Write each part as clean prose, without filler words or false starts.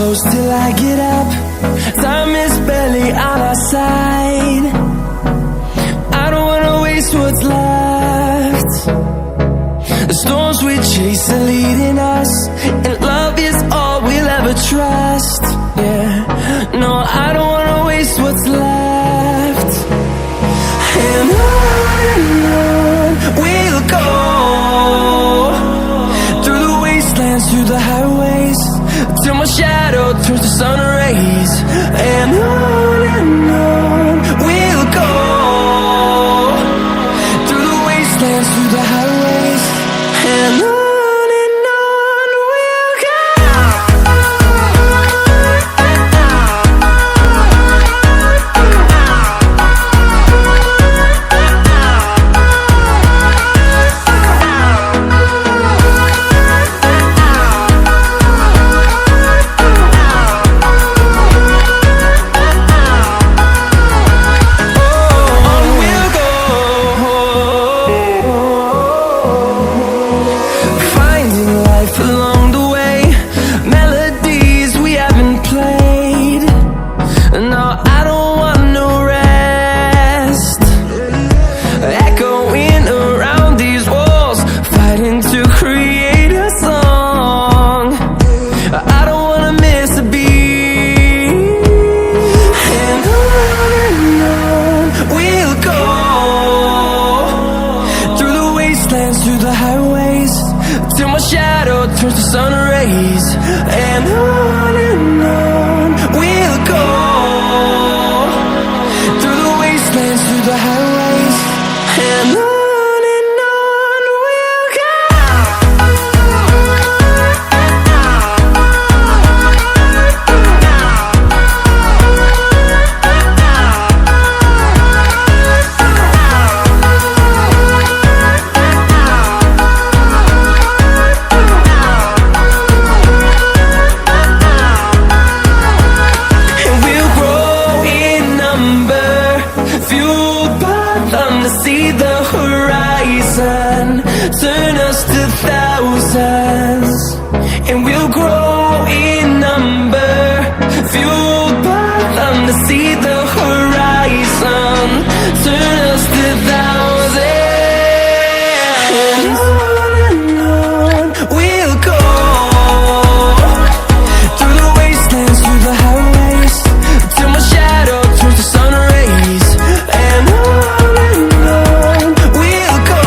close till I get up. Time is barely on our side. I don't wanna waste what's left. The storms we chase are leading us, and love is all we'll ever trust. Yeah, no, I don't wanna waste what's left. And on we'll go, through the wastelands, through the highways, till my shadow turns to sun rays. And on we'll go, through the wastelands, through the highways, and on we'll go. Turns to sun rays, and on we'll go, through the wastelands, through the highways, and on we'll go. Turn us to thousands, and we'll grow in number, fueled by them to see the horizon. Turn us to thousands, and on we'll go, through the wastelands, through the highways, till my shadow turns to sun rays. And on we'll go,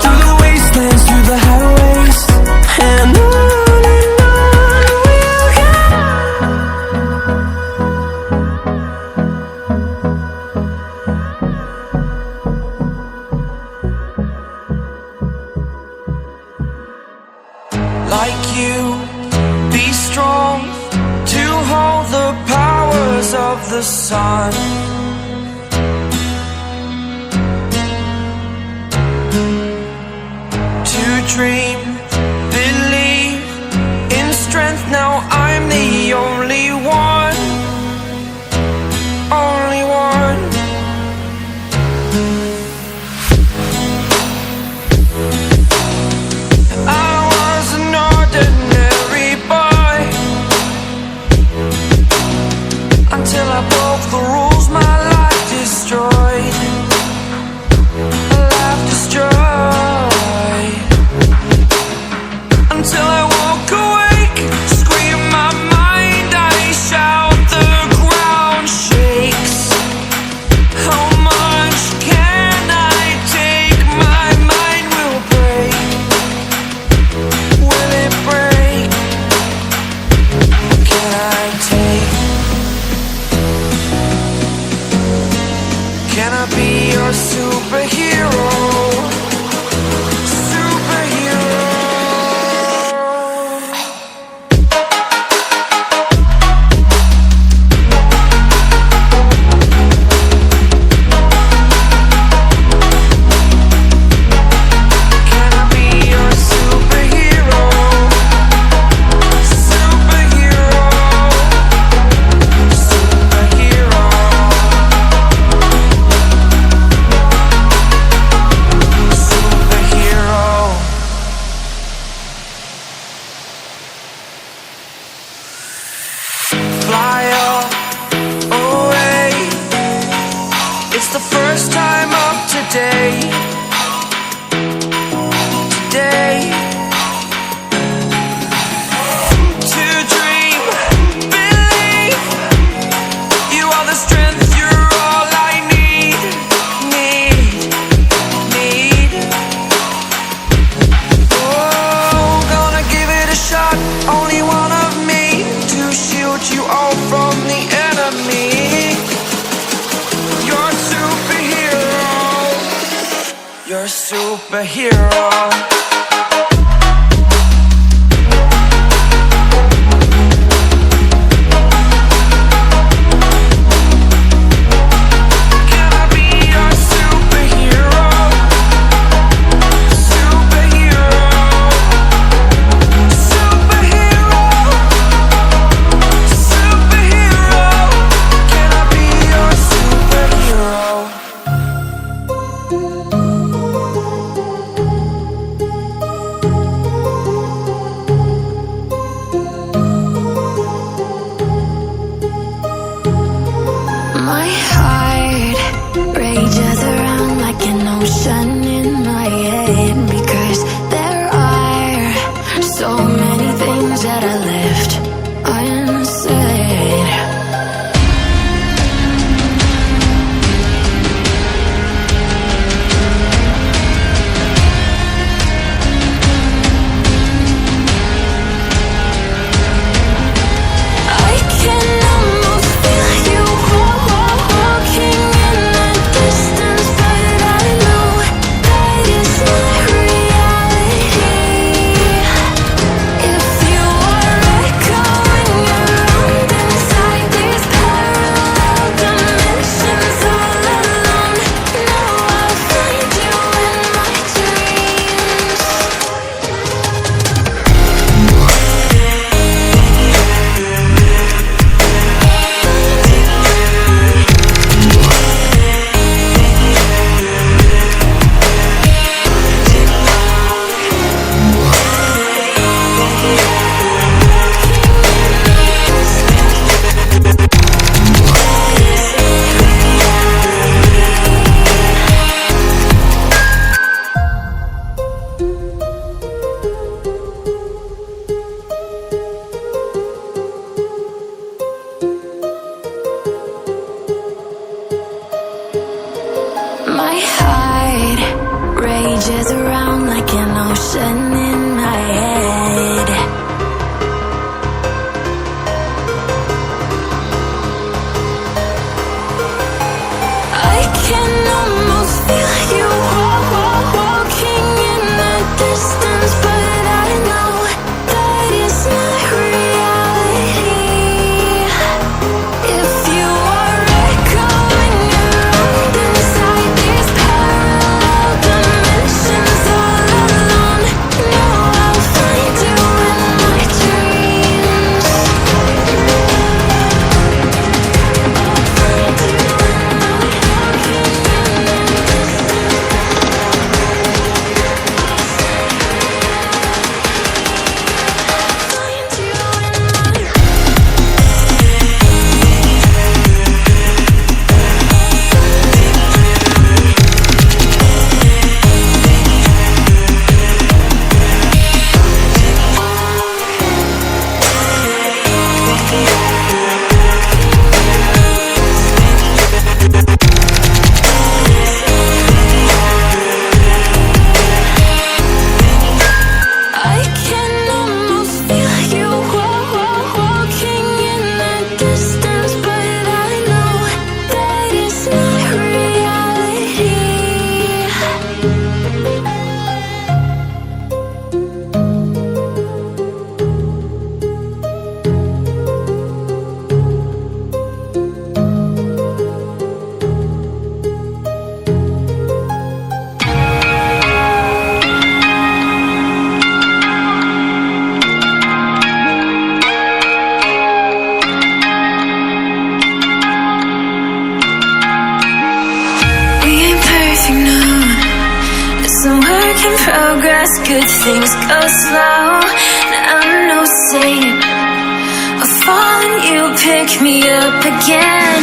through the wastelands, through the highways, and on we'll go. Like you, be strong to hold the powers of the sun. To dream, believe in strength. Now I'm the only one, only one. I was an ordinary boy until I broke the rules. My life destroyed, life destroyed. first time up today. To dream, believe, you are the strength, you're all I need. Oh, gonna give it a shot, only one of me, to shield you all from the enemy. You're a superhero. You're a superhero. My heart rages around like an ocean in my head, because there are so many things that I left unsaid. I can almost feel you walking in the distance, but I know that it's not reality. If you are echoing around inside these parallel dimensions all alone, now I'll find you in my dreams. My heart rages around like an ocean in my head. I can almost feel you walking in the distance, but I know that it's not reality. If you are echoing around inside these parallel dimensions all alone, now I'll find you in my dreams. I'll find you in my walking in the I can almost feel you walking in the distance, but I know that it's not reality. We ain't perfect, no. It's a work in progress. Good things go slow. And I'm no saint. I fall and you pick me up again.